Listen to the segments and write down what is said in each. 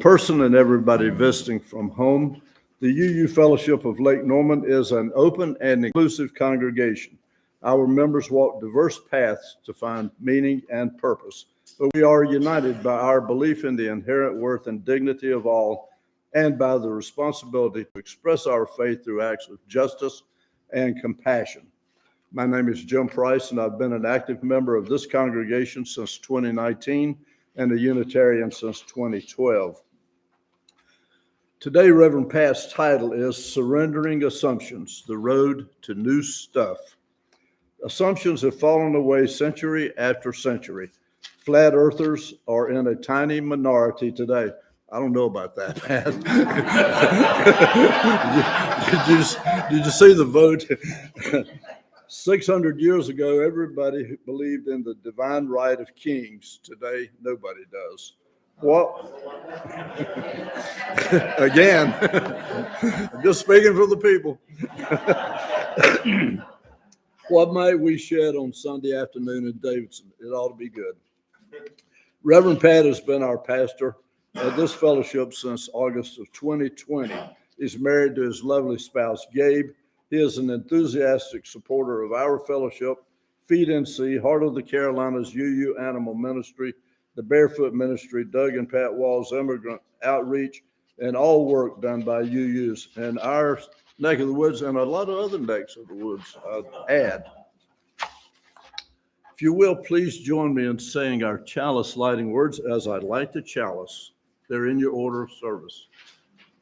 person and everybody visiting from home, the UU Fellowship of Lake Norman is an open and inclusive congregation. Our members walk diverse paths to find meaning and purpose, but we are united by our belief in the inherent worth and dignity of all, and by the responsibility to express our faith through acts of justice and compassion. My name is Jim Price, and I've been an active member of this congregation since 2019 and a Unitarian since 2012. Today, Reverend Pat's title is Surrendering Assumptions, the Road to New Stuff. Assumptions have fallen away century after century. Flat earthers are in a tiny minority today. I don't know about that, Pat. Did you see the vote? 600 years ago, everybody believed in the divine right of kings. Today, nobody does. What? Again, I'm just speaking for the people. What might we shed on Sunday afternoon in Davidson? It ought to be good. Reverend Pat has been our pastor at this fellowship since August of 2020. He's married to his lovely spouse, Gabe. He is an enthusiastic supporter of our fellowship, Feed and See, Heart of the Carolinas UU Animal Ministry, the Barefoot Ministry, Doug and Pat Wall's Immigrant Outreach, and all work done by UUs in our neck of the woods and a lot of other necks of the woods, I'd add. If you will, please join me in saying our chalice lighting words as I light the chalice. They're in your order of service.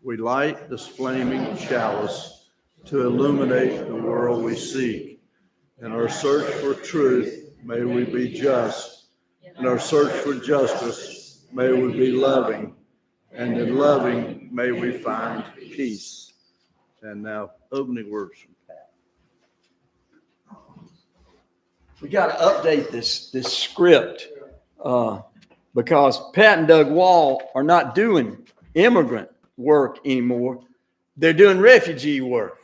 We light this flaming chalice to illuminate the world we seek. In our search for truth, may we be just. In our search for justice, may we be loving. And in loving, may we find peace. And now, opening words from Pat. We got to update this script because Pat and Doug Wall are not doing immigrant work anymore. They're doing refugee work.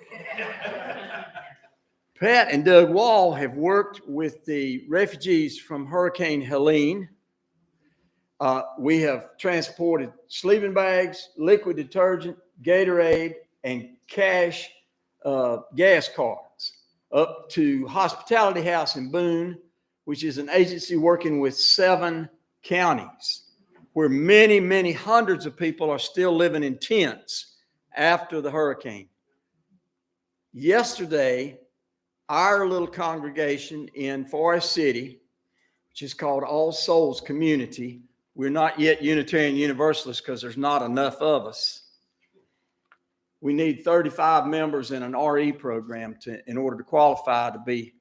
Pat and Doug Wall have worked with the refugees from Hurricane Helene. We have transported sleeping bags, liquid detergent, Gatorade, and cash gas cards up to Hospitality House in Boone, which is an agency working with 7 counties, where many, many hundreds of people are still living in tents after the hurricane. Yesterday, our little congregation in Forest City, which is called All Souls Community, we're not yet Unitarian Universalists because there's not enough of us. We need 35 members in an RE program in order to qualify to be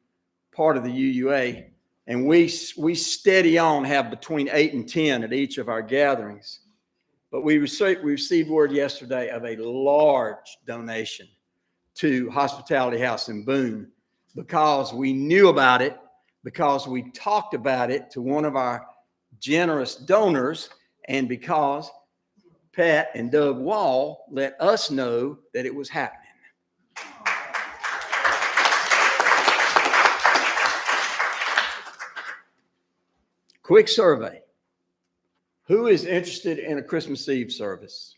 part of the UUA. And we steady on have between 8 and 10 at each of our gatherings. But we received word yesterday of a large donation to Hospitality House in Boone because we knew about it, because we talked about it to one of our generous donors, and because Pat and Doug Wall let us know that it was happening. Quick survey. Who is interested in a Christmas Eve service?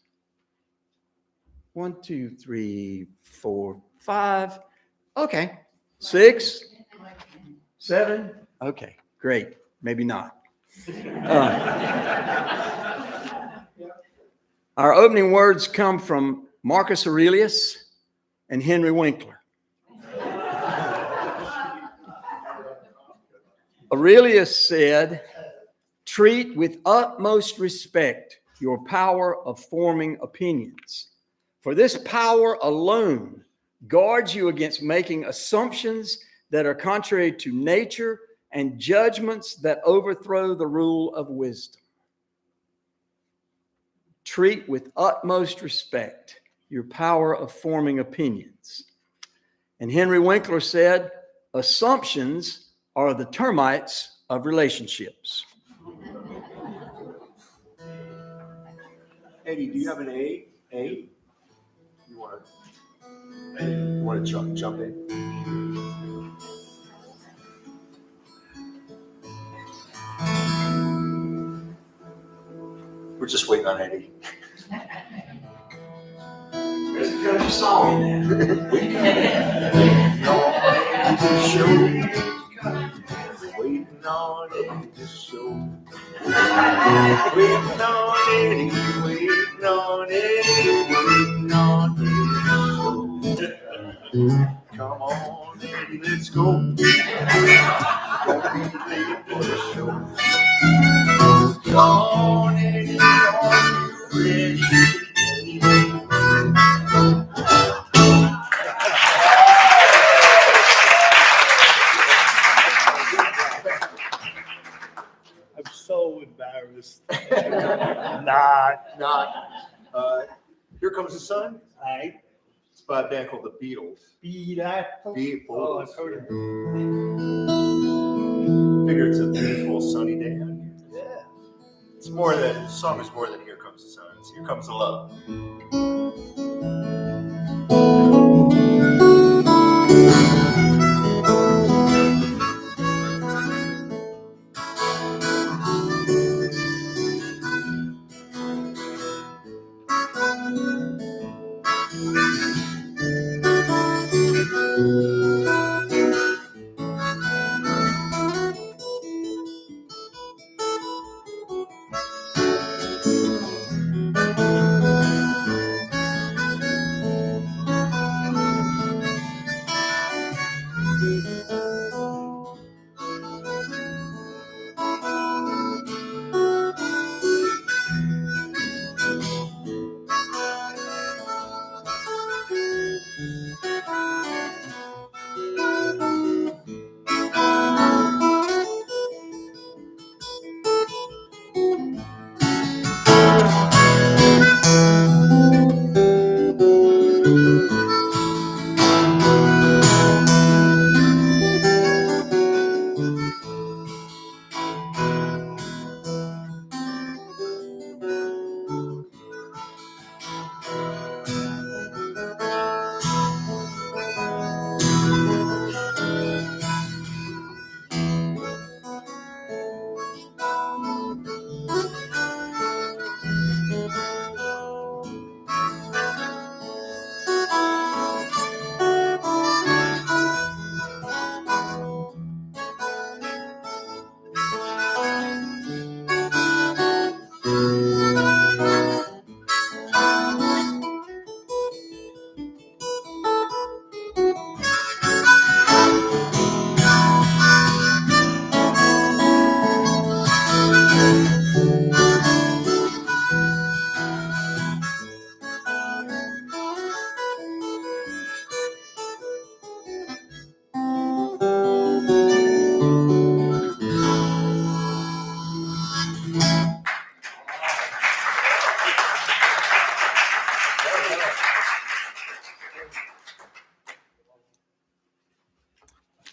1, 2, 3, 4, 5. Okay. 6, 7. Okay, great. Maybe not. Our opening words come from Marcus Aurelius and Henry Winkler. Aurelius said, "Treat with utmost respect your power of forming opinions, for this power alone guards you against making assumptions that are contrary to nature and judgments that overthrow the rule of wisdom." Treat with utmost respect your power of forming opinions. And Henry Winkler said, assumptions are the termites of relationships. Eddie, do you have an A? You want to jump in? We're just waiting on Eddie. There's a country song in there. Waiting on it to show. Waiting on it, waiting on it, waiting on it to show. Come on, Eddie, let's go. Don't be late for the show. Come on, Eddie, are you ready? I'm so embarrassed. Not. Here Comes the Sun. Right. It's by a band called the Beatles. Beatles. Oh, I've heard of it. Figure it's a beautiful sunny day out here. Yeah. It's more than, the song is more than Here Comes the Sun. It's Here Comes the Love.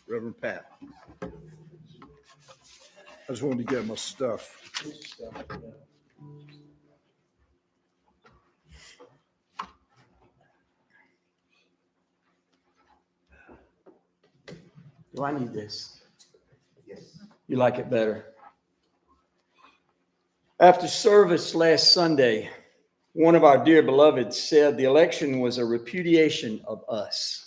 Reverend Pat. I just wanted to get my stuff. Do I need this? Yes. You like it better? After service last Sunday, one of our dear beloveds said the election was a repudiation of us.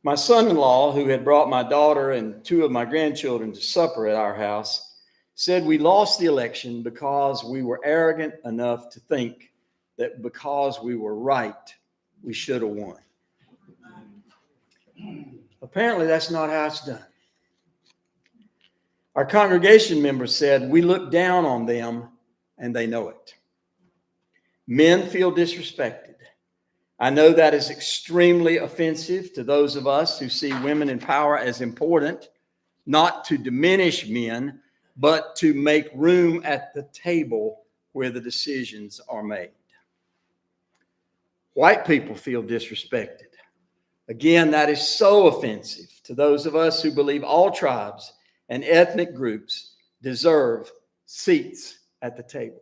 My son-in-law, who had brought my daughter and two of my grandchildren to supper at our house, said we lost the election because we were arrogant enough to think that because we were right, we should have won. Apparently, that's not how it's done. Our congregation members said we look down on them and they know it. Men feel disrespected. I know that is extremely offensive to those of us who see women in power as important, not to diminish men, but to make room at the table where the decisions are made. White people feel disrespected. Again, that is so offensive to those of us who believe all tribes and ethnic groups deserve seats at the table.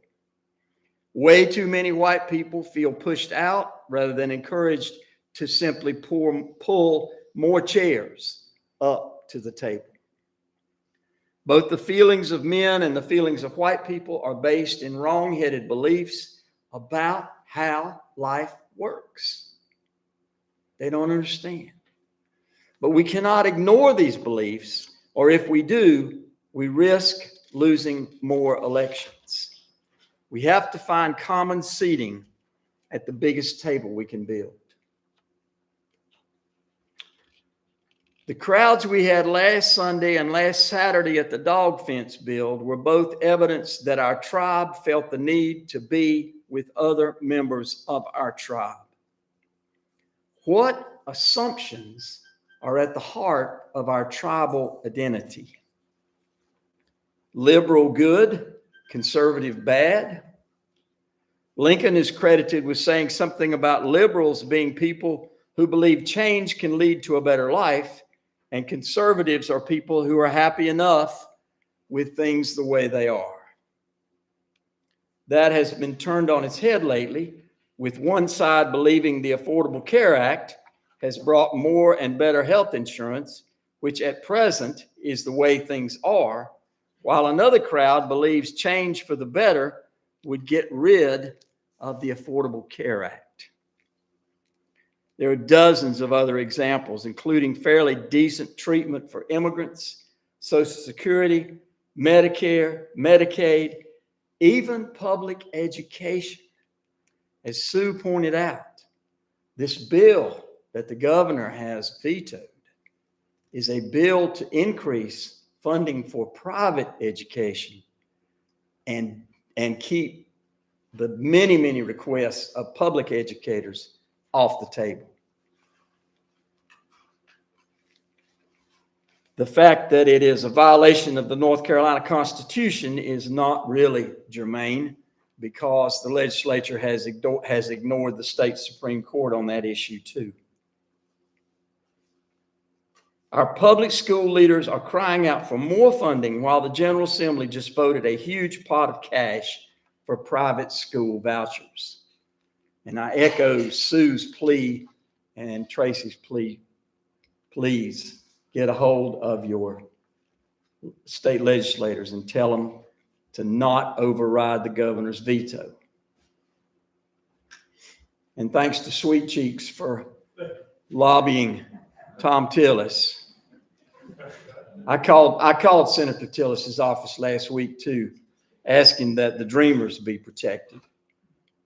Way too many white people feel pushed out rather than encouraged to simply pull more chairs up to the table. Both the feelings of men and the feelings of white people are based in wrong-headed beliefs about how life works. They don't understand. But we cannot ignore these beliefs, or if we do, we risk losing more elections. We have to find common seating at the biggest table we can build. The crowds we had last Sunday and last Saturday at the dog fence build were both evidence that our tribe felt the need to be with other members of our tribe. What assumptions are at the heart of our tribal identity? Liberal good, conservative bad. Lincoln is credited with saying something about liberals being people who believe change can lead to a better life, and conservatives are people who are happy enough with things the way they are. That has been turned on its head lately, with one side believing the Affordable Care Act has brought more and better health insurance, which at present is the way things are, while another crowd believes change for the better would get rid of the Affordable Care Act. There are dozens of other examples, including fairly decent treatment for immigrants, Social Security, Medicare, Medicaid, even public education. As Sue pointed out, this bill that the governor has vetoed is a bill to increase funding for private education and keep the many, many requests of public educators off the table. The fact that it is a violation of the North Carolina Constitution is not really germane, because the legislature has ignored the state Supreme Court on that issue too. Our public school leaders are crying out for more funding, while the General Assembly just voted a huge pot of cash for private school vouchers. And I echo Sue's plea and Tracy's plea. Please get a hold of your state legislators and tell them to not override the governor's veto. And thanks to Sweet Cheeks for lobbying Tom Tillis. I called Senator Tillis's office last week too, asking that the Dreamers be protected.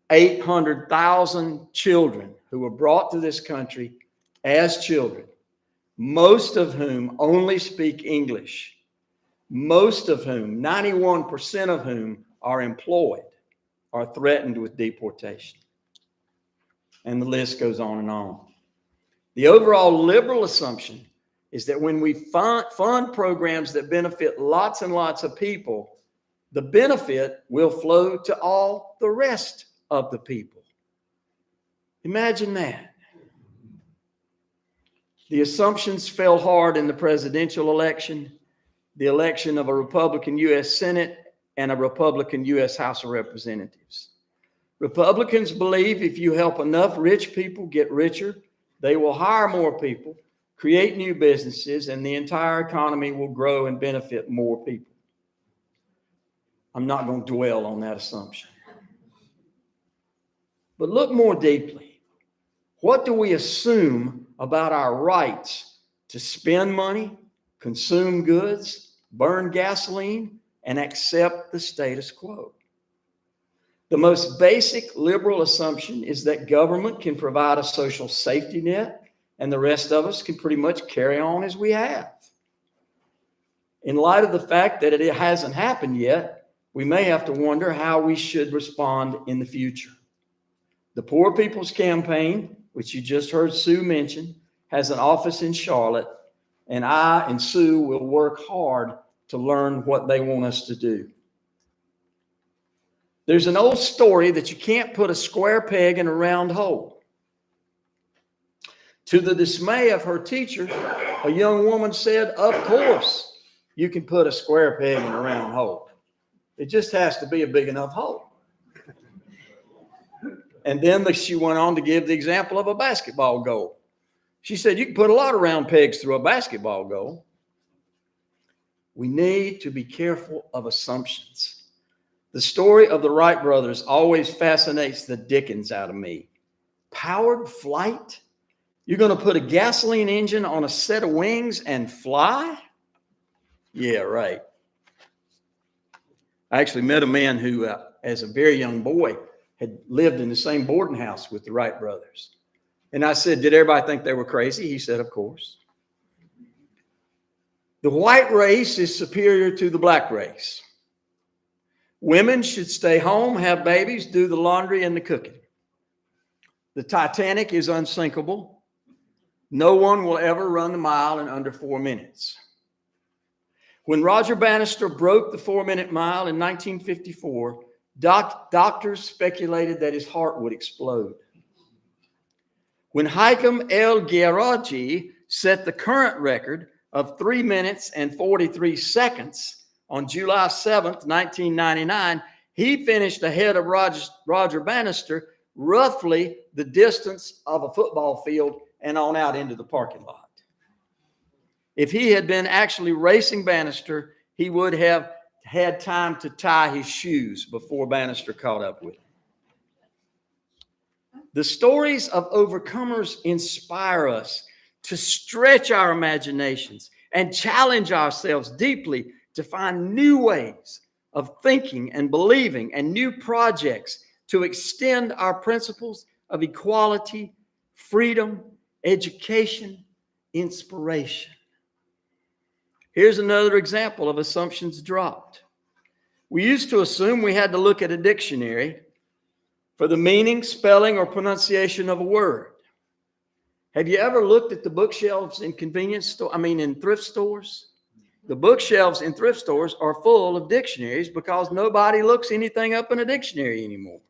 800,000 children who were brought to this country as children, most of whom only speak English, most of whom, 91% of whom are employed, are threatened with deportation. And the list goes on and on. The overall liberal assumption is that when we fund programs that benefit lots and lots of people, the benefit will flow to all the rest of the people. Imagine that. The assumptions fell hard in the presidential election, the election of a Republican U.S. Senate, and a Republican U.S. House of Representatives. Republicans believe if you help enough rich people get richer, they will hire more people, create new businesses, and the entire economy will grow and benefit more people. I'm not going to dwell on that assumption. But look more deeply. What do we assume about our rights to spend money, consume goods, burn gasoline, and accept the status quo? The most basic liberal assumption is that government can provide a social safety net, and the rest of us can pretty much carry on as we have. In light of the fact that it hasn't happened yet, we may have to wonder how we should respond in the future. The Poor People's Campaign, which you just heard Sue mention, has an office in Charlotte, and I and Sue will work hard to learn what they want us to do. There's an old story that you can't put a square peg in a round hole. To the dismay of her teacher, a young woman said, "Of course, you can put a square peg in a round hole. It just has to be a big enough hole." And then she went on to give the example of a basketball goal. She said, "You can put a lot of round pegs through a basketball goal." We need to be careful of assumptions. The story of the Wright brothers always fascinates the dickens out of me. Powered flight? You're going to put a gasoline engine on a set of wings and fly? Yeah, right. I actually met a man who, as a very young boy, had lived in the same boarding house with the Wright brothers. And I said, did everybody think they were crazy? He said, of course. The white race is superior to the black race. Women should stay home, have babies, do the laundry and the cooking. The Titanic is unsinkable. No one will ever run the mile in under 4 minutes. When Roger Bannister broke the 4-minute mile in 1954, doctors speculated that his heart would explode. When Haitham El Guerraji set the current record of 3 minutes and 43 seconds on July 7th, 1999, he finished ahead of Roger Bannister roughly the distance of a football field and on out into the parking lot. If he had been actually racing Bannister, he would have had time to tie his shoes before Bannister caught up with him. The stories of overcomers inspire us to stretch our imaginations and challenge ourselves deeply to find new ways of thinking and believing and new projects to extend our principles of equality, freedom, education, inspiration. Here's another example of assumptions dropped. We used to assume we had to look at a dictionary for the meaning, spelling, or pronunciation of a word. Have you ever looked at the bookshelves in in thrift stores? The bookshelves in thrift stores are full of dictionaries because nobody looks anything up in a dictionary anymore.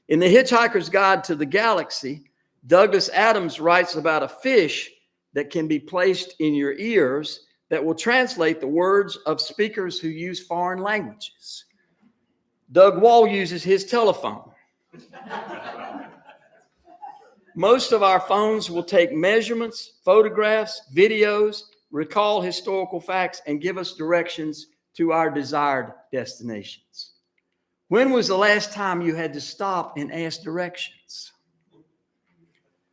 In The Hitchhiker's Guide to the Galaxy, Douglas Adams writes about a fish that can be placed in your ears that will translate the words of speakers who use foreign languages. Doug Wall uses his telephone. Most of our phones will take measurements, photographs, videos, recall historical facts, and give us directions to our desired destinations. When was the last time you had to stop and ask directions?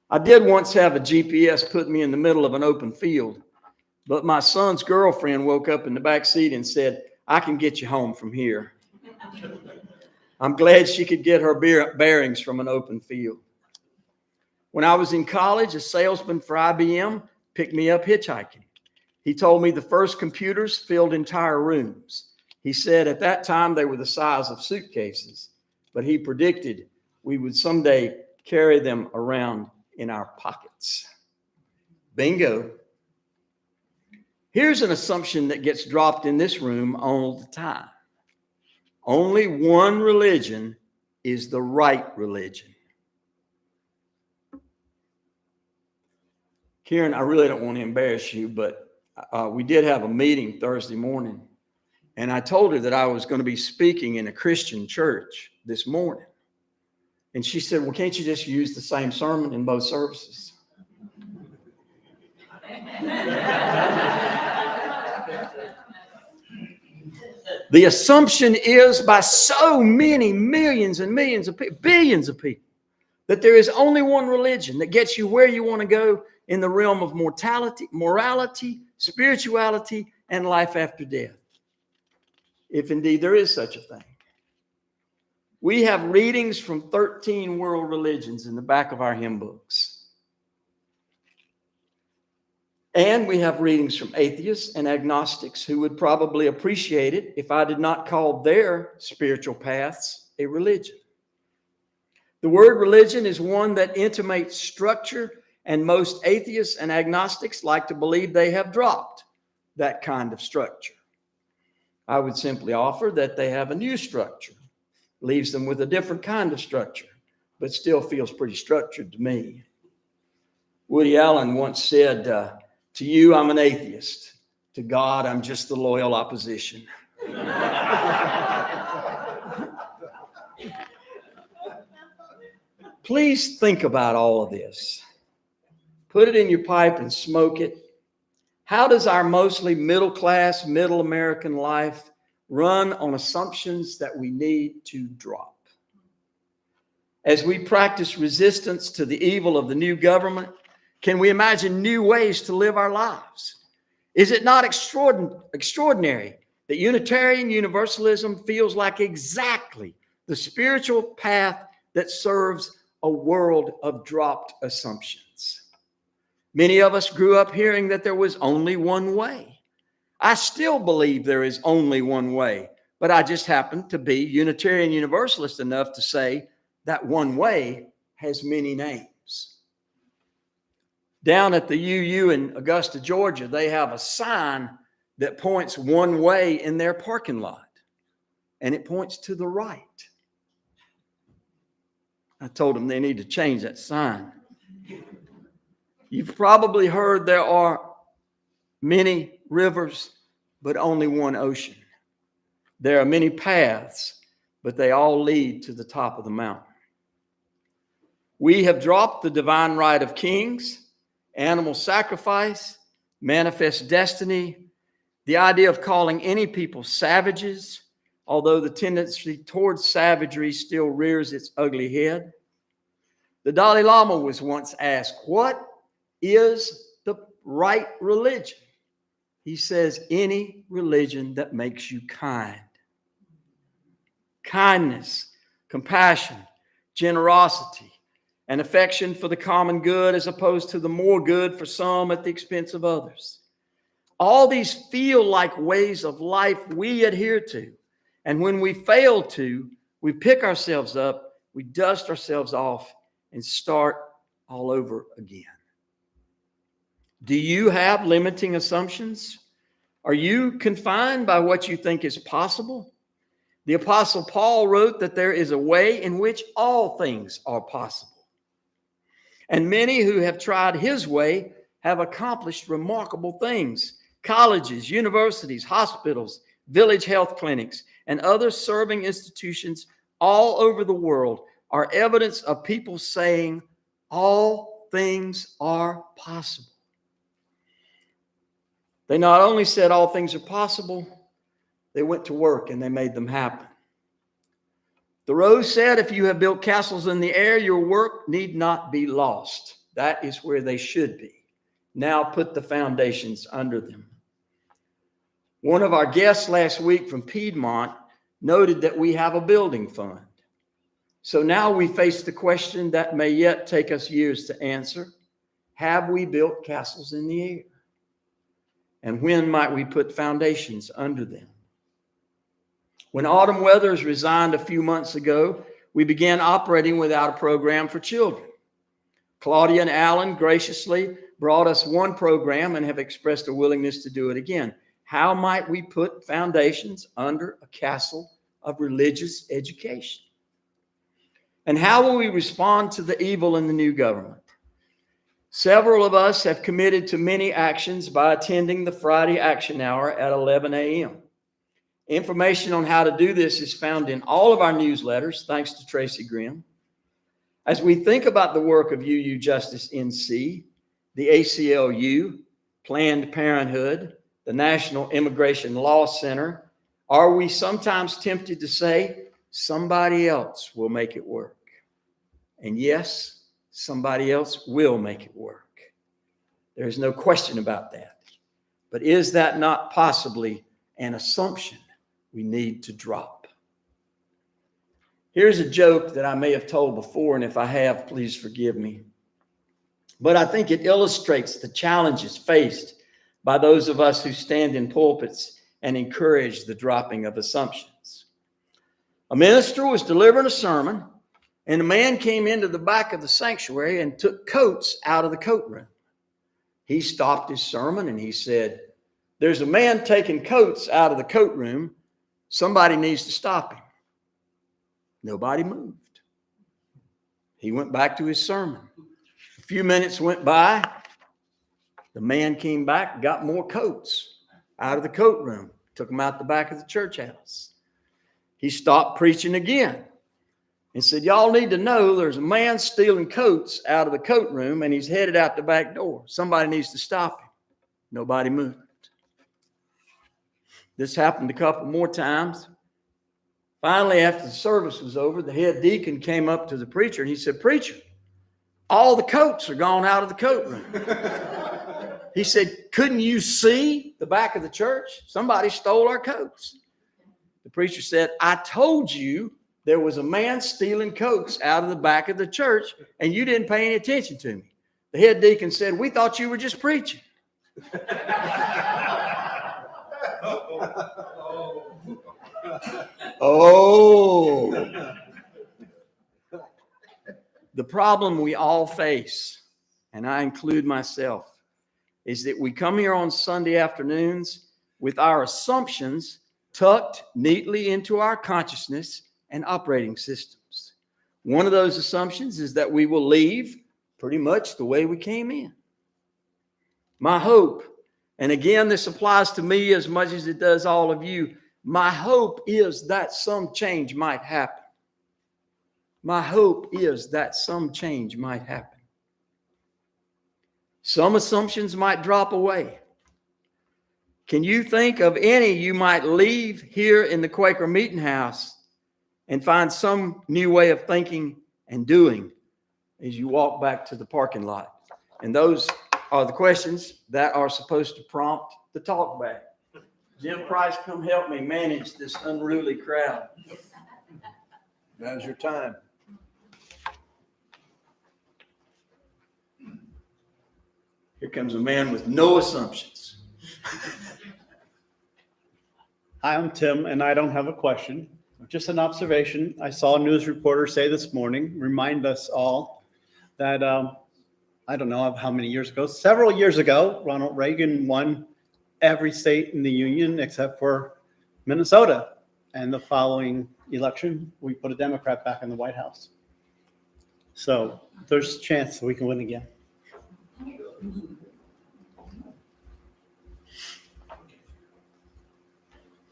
I did once have a GPS put me in the middle of an open field, but my son's girlfriend woke up in the back seat and said, "I can get you home from here." I'm glad she could get her bearings from an open field. When I was in college, a salesman for IBM picked me up hitchhiking. He told me the first computers filled entire rooms. He said at that time they were the size of suitcases, but he predicted we would someday carry them around in our pockets. Bingo. Here's an assumption that gets dropped in this room all the time. Only one religion is the right religion. Karen, I really don't want to embarrass you, but we did have a meeting Thursday morning, and I told her that I was going to be speaking in a Christian church this morning. And she said, "Well, can't you just use the same sermon in both services?" The assumption is by so many millions and millions of people, billions of people, that there is only one religion that gets you where you want to go in the realm of morality, spirituality, and life after death. If indeed there is such a thing. We have readings from 13 world religions in the back of our hymn books. And we have readings from atheists and agnostics who would probably appreciate it if I did not call their spiritual paths a religion. The word religion is one that intimates structure, and most atheists and agnostics like to believe they have dropped that kind of structure. I would simply offer that they have a new structure, leaves them with a different kind of structure, but still feels pretty structured to me. Woody Allen once said, "To you, I'm an atheist. To God, I'm just the loyal opposition." Please think about all of this. Put it in your pipe and smoke it. How does our mostly middle class, middle American life run on assumptions that we need to drop. As we practice resistance to the evil of the new government, can we imagine new ways to live our lives? Is it not extraordinary that Unitarian Universalism feels like exactly the spiritual path that serves a world of dropped assumptions? Many of us grew up hearing that there was only one way. I still believe there is only one way, but I just happen to be Unitarian Universalist enough to say that one way has many names. Down at the UU in Augusta, Georgia, they have a sign that points one way in their parking lot, and it points to the right. I told them they need to change that sign. You've probably heard there are many rivers, but only one ocean. There are many paths, but they all lead to the top of the mountain. We have dropped the divine right of kings, animal sacrifice, manifest destiny, the idea of calling any people savages, although the tendency towards savagery still rears its ugly head. The Dalai Lama was once asked, "What is the right religion?" He says, "Any religion that makes you kind." Kindness, compassion, generosity, and affection for the common good as opposed to the more good for some at the expense of others. All these feel like ways of life we adhere to. And when we fail to, we pick ourselves up, we dust ourselves off, and start all over again. Do you have limiting assumptions? Are you confined by what you think is possible? The Apostle Paul wrote that there is a way in which all things are possible. And many who have tried his way have accomplished remarkable things. Colleges, universities, hospitals, village health clinics, and other serving institutions all over the world are evidence of people saying all things are possible. They not only said all things are possible, they went to work and they made them happen. Thoreau said, if you have built castles in the air, your work need not be lost. That is where they should be. Now put the foundations under them. One of our guests last week from Piedmont noted that we have a building fund. So now we face the question that may yet take us years to answer. Have we built castles in the air? And when might we put foundations under them? When Autumn Weathers resigned a few months ago, we began operating without a program for children. Claudia and Alan graciously brought us one program and have expressed a willingness to do it again. How might we put foundations under a castle of religious education? And how will we respond to the evil in the new government? Several of us have committed to many actions by attending the Friday Action Hour at 11 a.m. Information on how to do this is found in all of our newsletters, thanks to Tracy Grimm. As we think about the work of UU Justice NC, the ACLU, Planned Parenthood, the National Immigration Law Center, are we sometimes tempted to say, somebody else will make it work? And yes, somebody else will make it work. There's no question about that. But is that not possibly an assumption we need to drop? Here's a joke that I may have told before, and if I have, please forgive me. But I think it illustrates the challenges faced by those of us who stand in pulpits and encourage the dropping of assumptions. A minister was delivering a sermon, and a man came into the back of the sanctuary and took coats out of the coat room. He stopped his sermon and he said, "There's a man taking coats out of the coat room. Somebody needs to stop him." Nobody moved. He went back to his sermon. A few minutes went by. The man came back, got more coats out of the coat room, took them out the back of the church house. He stopped preaching again and said, "Y'all need to know there's a man stealing coats out of the coat room and he's headed out the back door. Somebody needs to stop him." Nobody moved. This happened a couple more times. Finally, after the service was over, the head deacon came up to the preacher and he said, "Preacher, all the coats are gone out of the coat room." He said, "Couldn't you see the back of the church? Somebody stole our coats." The preacher said, "I told you there was a man stealing coats out of the back of the church, and you didn't pay any attention to me." The head deacon said, "We thought you were just preaching." Oh. The problem we all face, and I include myself, is that we come here on Sunday afternoons with our assumptions tucked neatly into our consciousness and operating systems. One of those assumptions is that we will leave pretty much the way we came in. My hope, and again, this applies to me as much as it does all of you, my hope is that some change might happen. My hope is that some change might happen. Some assumptions might drop away. Can you think of any you might leave here in the Quaker Meeting House and find some new way of thinking and doing as you walk back to the parking lot? And those are the questions that are supposed to prompt the talk back. Jim Price, come help me manage this unruly crowd. Now's your time. Here comes a man with no assumptions. Hi, I'm Tim, and I don't have a question. Just an observation. I saw a news reporter say this morning, remind us all that, I don't know how many years ago, several years ago, Ronald Reagan won every state in the union except for Minnesota. And the following election, we put a Democrat back in the White House. So there's a chance that we can win again.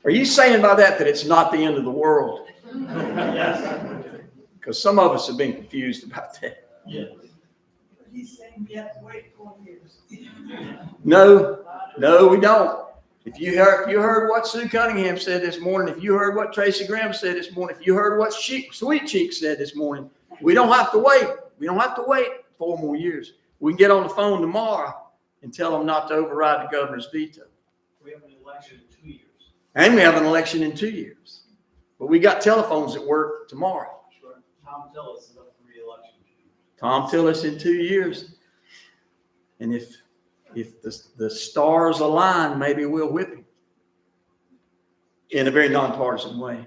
Are you saying by that it's not the end of the world? Yes. Because some of us have been confused about that. Yeah. He's saying we have to wait 4 years. No, we don't. If you heard what Sue Cunningham said this morning, if you heard what Tracy Graham said this morning, if you heard what Sweet Cheek said this morning, we don't have to wait. We don't have to wait 4 more years. We can get on the phone tomorrow and tell them not to override the governor's veto. We have an election in 2 years. And we have an election in 2 years. But we got telephones that work tomorrow. Sure. Tom Tillis is up for re-election. Tom Tillis in 2 years. And if the stars align, maybe we'll whip him in a very nonpartisan way.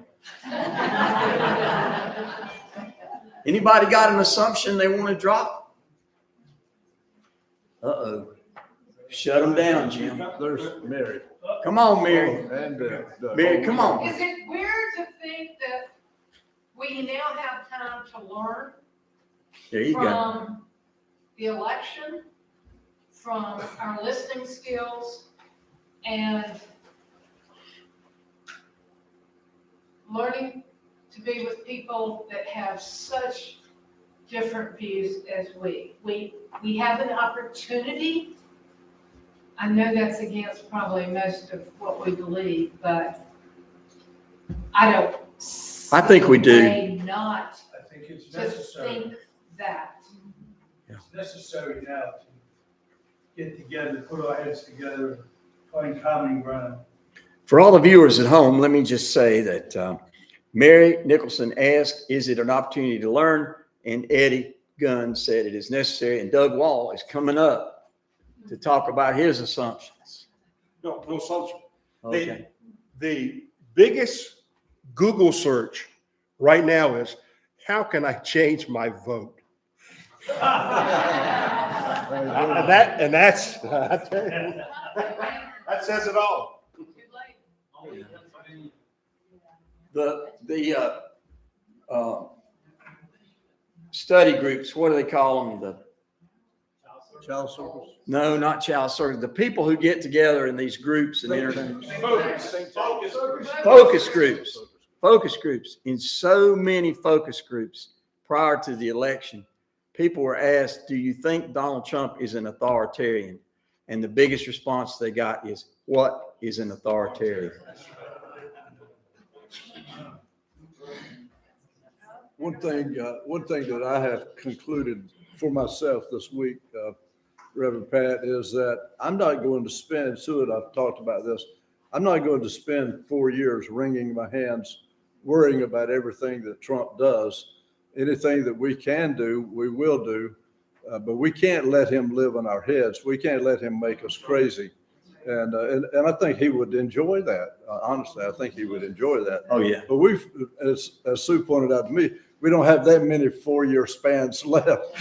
Anybody got an assumption they want to drop? Uh-oh. Shut them down, Jim. There's Mary. Come on, Mary. And Doug. Mary, come on. Is it weird to think that we now have time to learn There you go. from the election, from our listening skills, and learning to be with people that have such different views as we? We have an opportunity. I know that's against probably most of what we believe, but I don't. I think we do. May not I think it's to necessary. think that. It's necessary now to get together, put our heads together, find common ground. For all the viewers at home, let me just say that Mary Nicholson asked, is it an opportunity to learn? And Eddie Gunn said it is necessary. And Doug Wall is coming up to talk about his assumptions. No assumption. Okay. The biggest Google search right now is, how can I change my vote? That says it all. Too late. The study groups, what do they call them? Child circles. No, not child circles. The people who get together in these groups and focus groups. Focus groups. In so many focus groups prior to the election, people were asked, do you think Donald Trump is an authoritarian? And the biggest response they got is, what is an authoritarian. One thing that I have concluded for myself this week, Reverend Pat, is that I'm not going to spend, Sue and I've talked about this, I'm not going to spend 4 years wringing my hands, worrying about everything that Trump does. Anything that we can do, we will do, but we can't let him live in our heads. We can't let him make us crazy. And I think he would enjoy that. Honestly, I think he would enjoy that. Oh, yeah. But as Sue pointed out to me, we don't have that many 4-year spans left.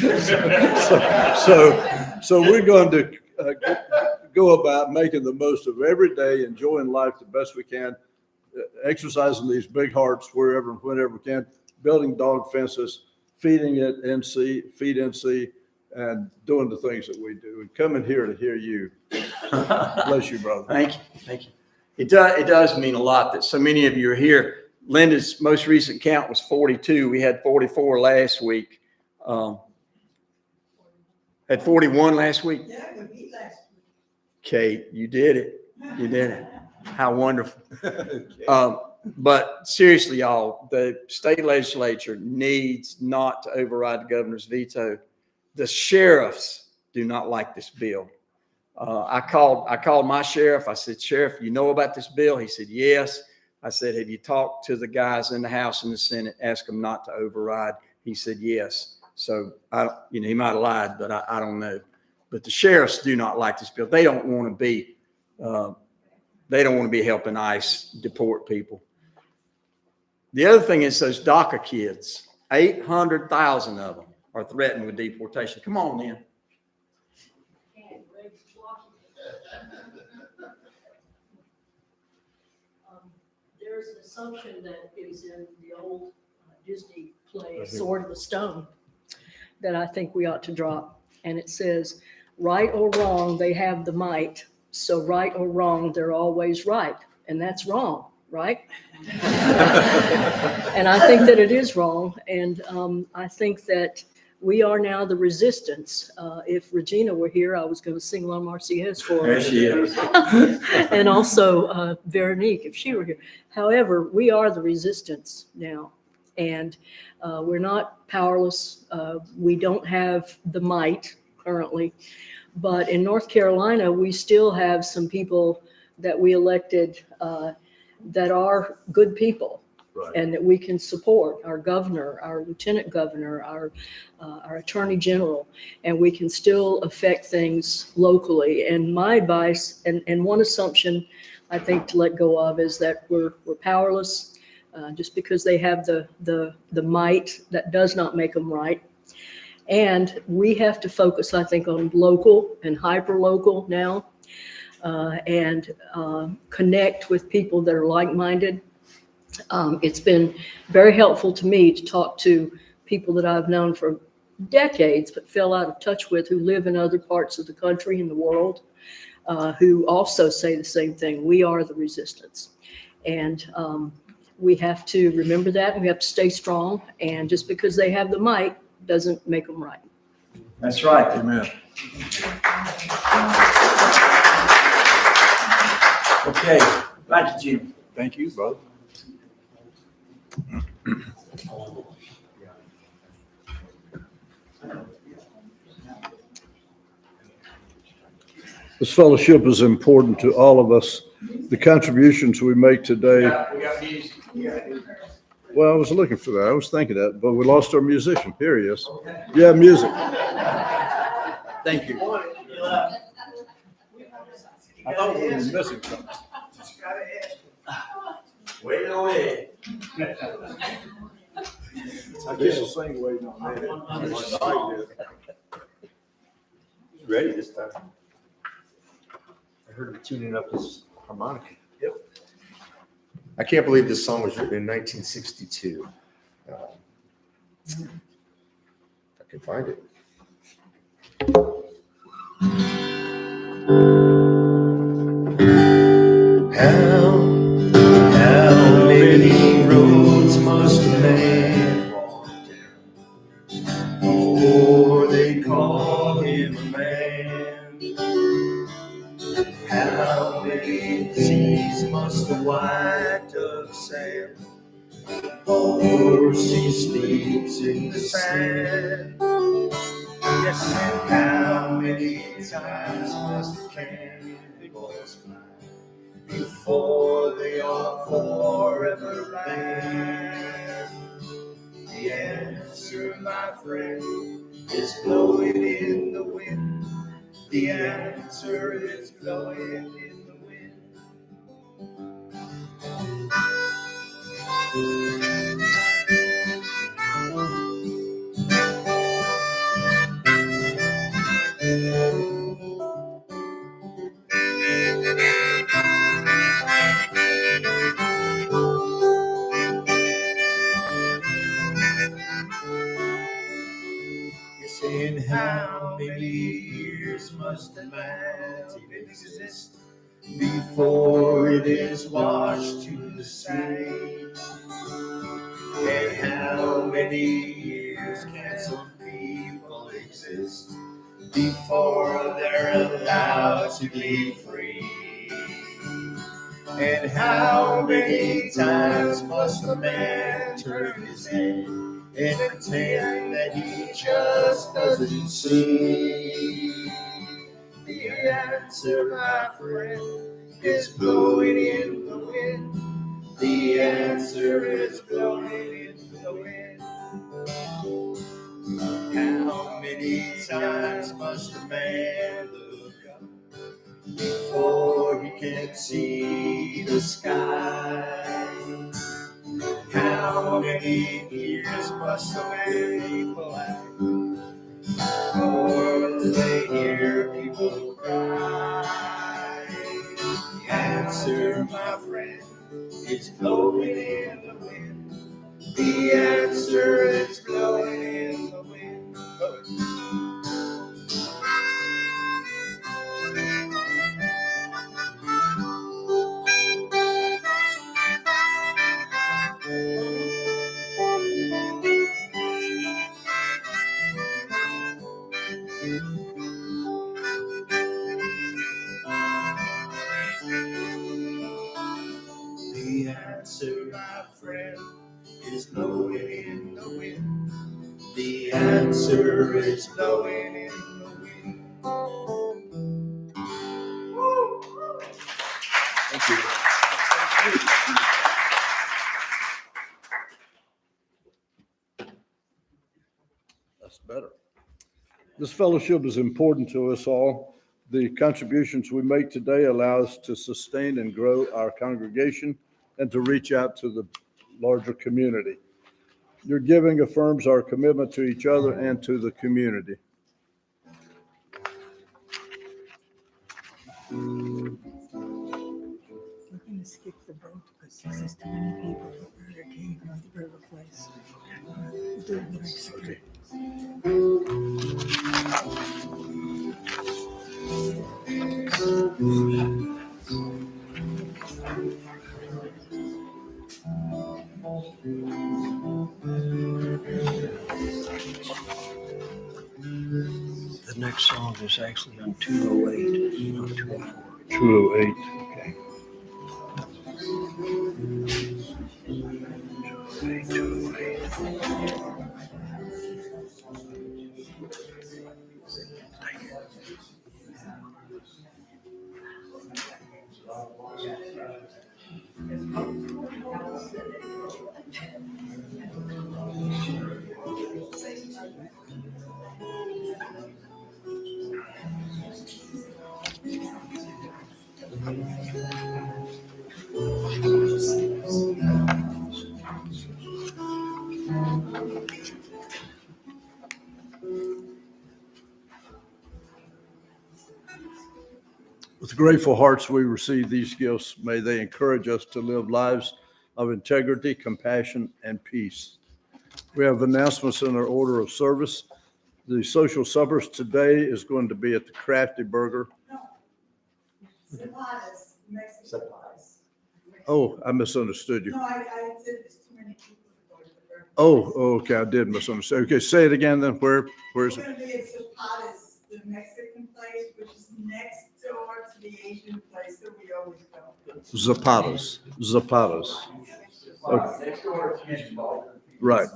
So we're going to go about making the most of every day, enjoying life the best we can, exercising these big hearts wherever and whenever we can, building dog fences, feeding it feed NC, and doing the things that we do, and coming here to hear you. Bless you, brother. Thank you. Thank you. It does mean a lot that so many of you are here. Linda's most recent count was 42. We had 44 last week. Had 41 last week. Yeah, we beat last week. Kate, you did it. You did it. How wonderful. But seriously, y'all, the state legislature needs not to override the governor's veto. The sheriffs do not like this bill. I called my sheriff. I said, Sheriff, you know about this bill? He said, yes. I said, have you talked to the guys in the House and the Senate? Ask them not to override. He said, yes. So he might have lied, but I don't know. But the sheriffs do not like this bill. They don't want to be helping ICE deport people. The other thing is those DACA kids, 800,000 of them are threatened with deportation. Come on, then. There's an assumption that is in the old Disney play, Sword of the Stone, that I think we ought to drop. And it says, right or wrong, they have the might. So right or wrong, they're always right. And that's wrong, right? And I think that it is wrong. And I think that we are now the resistance. If Regina were here, I was going to sing La Marseillaise for her. There she is. And also Veronique, if she were here. However, we are the resistance now. And we're not powerless. We don't have the might currently. But in North Carolina, we still have some people that we elected that are good people. Right. And that we can support, our governor, our lieutenant governor, our attorney general, and we can still affect things locally. And my advice, and one assumption I think to let go of, is that we're powerless. Just because they have the might, that does not make them right. And we have to focus, I think, on local and hyper-local now, and connect with people that are like-minded. It's been very helpful to me to talk to people that I've known for decades but fell out of touch with, who live in other parts of the country and the world, who also say the same thing. We are the resistance. And we have to remember that, and we have to stay strong. And just because they have the might doesn't make them right. That's right. Amen. Okay. Thank you, Jim. Thank you, brother. This fellowship is important to all of us. The contributions we make today. We got music. Well, I was looking for that. I was thinking that, but we lost our musician. Here he is. Yeah, music. Thank you. I thought we were missing something. Wait away. I guess the same way on that. He's ready this time. I heard him tuning up his harmonica. Yep. I can't believe this song was written in 1962. If I can find it. How many roads must a man walk down before they call him a man? How many white dove sand, for she sleeps in the sand. Yes, and how many times must the cannibals fly before they are forever banned? The answer, my friend, is blowing in the wind. The answer is blowing in the wind. Yes, in how many years must the mountain exist before it is washed to the sea? And how many years can some people exist before they're allowed to be free? And how many times must a man turn his head and pretend that he just doesn't see? The answer, my friend, is blowing in the wind. The answer is blowing in the wind. How many times must a man look up before he can see the sky? How many years must a man polite before they hear people cry? The answer, my friend, is blowing in the wind. The answer is blowing in the wind. The answer, my friend, is blowing in the wind. The answer is blowing in the wind. Thank you. That's better. This fellowship is important to us all. The contributions we make today allow us to sustain and grow our congregation and to reach out to the larger community. Your giving affirms our commitment to each other and to the community. We're going to skip the vote because this is too many people. There came from the river place. We'll do it next time. The next song is actually on 208, not 204. 208, okay. 208. With grateful hearts, we receive these gifts. May they encourage us to live lives of integrity, compassion, and peace. We have announcements in our order of service. The social suppers today is going to be at the Crafty Burger. Zapatas, Mexican pies. Oh, I misunderstood you. No, I said there's too many people to go to the burger. Oh, okay, I did misunderstand. Okay, say it again then. Where is We're it? gonna be at Zapatas, the Mexican place, which is next door to the Asian place that we always go. Zapatas. Zapatas. Okay. Right.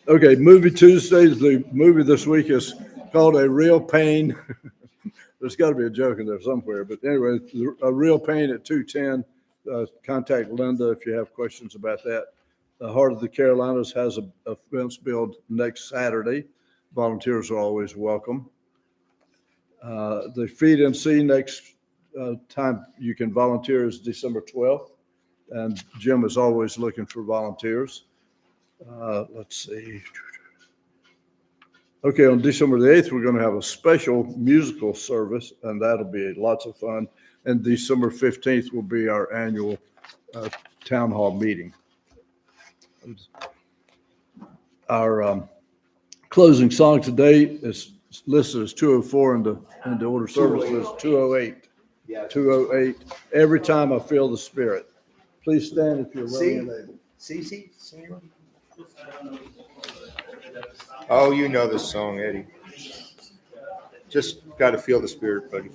Okay, Movie Tuesdays. The movie this week is called A Real Pain. There's got to be a joke in there somewhere. But anyway, A Real Pain at 2:10. Contact Linda if you have questions about that. The Heart of the Carolinas has a fence build next Saturday. Volunteers are always welcome. The Feed and See next time you can volunteer is December 12th. And Jim is always looking for volunteers. Let's see. Okay, on December the 8th, we're going to have a special musical service, and that'll be lots of fun. And December 15th will be our annual town hall meeting. Our closing song today is listed as 204, and the order service is 208. 208. Every time I feel the Spirit. Please stand if you're willing and able. See? Oh, you know this song, Eddie. Just got to feel the Spirit, buddy.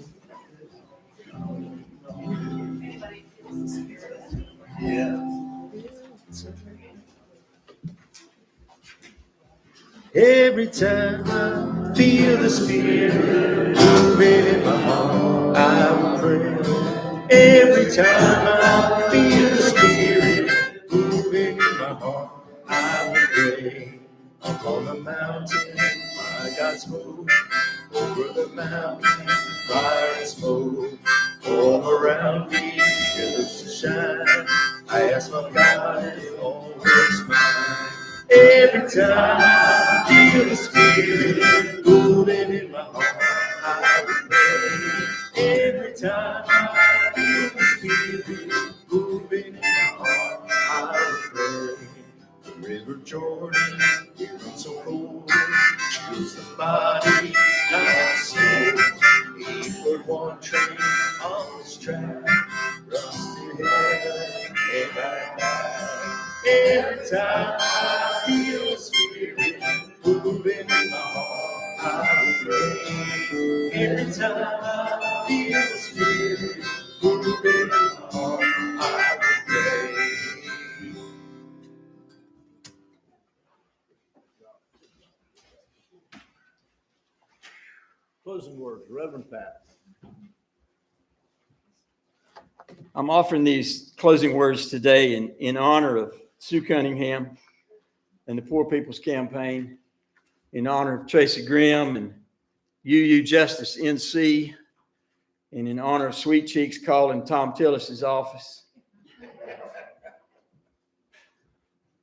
Every time I feel the Spirit moving in my heart, I will pray. Every time I feel the Spirit moving in my heart, I will pray. Up on the mountain, my God spoke. Over the mountain, fire and smoke. All around me, pillars to shine. I ask my God, and always mine. Every time I feel the Spirit moving in my heart, I will pray. Every time I feel the Spirit moving in my heart, I will pray. The river Jordan, it runs so cold, chills the body, not the soul. He put one train on this track, runs to heaven, and I die. Every time I feel the Spirit moving in my heart, I will pray. Every time I feel the Spirit moving in my heart, I will pray. Closing words, Reverend Pat. I'm offering these closing words today in honor of Sue Cunningham and the Poor People's Campaign, in honor of Tracy Grimm and UU Justice NC, and in honor of Sweet Cheeks calling Tom Tillis's office.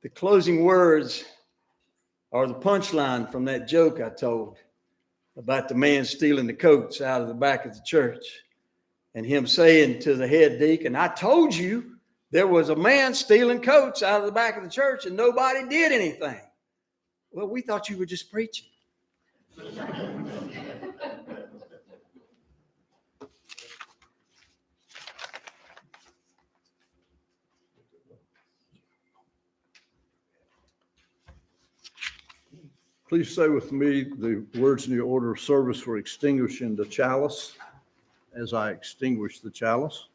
The closing words are the punchline from that joke I told about the man stealing the coats out of the back of the church and him saying to the head deacon, I told you there was a man stealing coats out of the back of the church and nobody did anything. Well, we thought you were just preaching. Please say with me the words in the order of service for extinguishing the chalice. As I extinguish the chalice,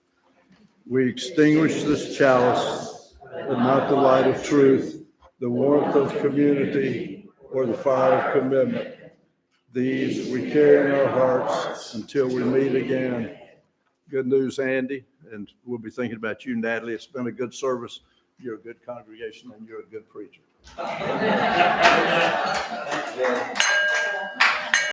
we extinguish this chalice, but not the light of truth, the warmth of community, or the fire of commitment. These we carry in our hearts until we meet again. Good news, Andy, and we'll be thinking about you, Natalie. It's been a good service. You're a good congregation, and you're a good preacher.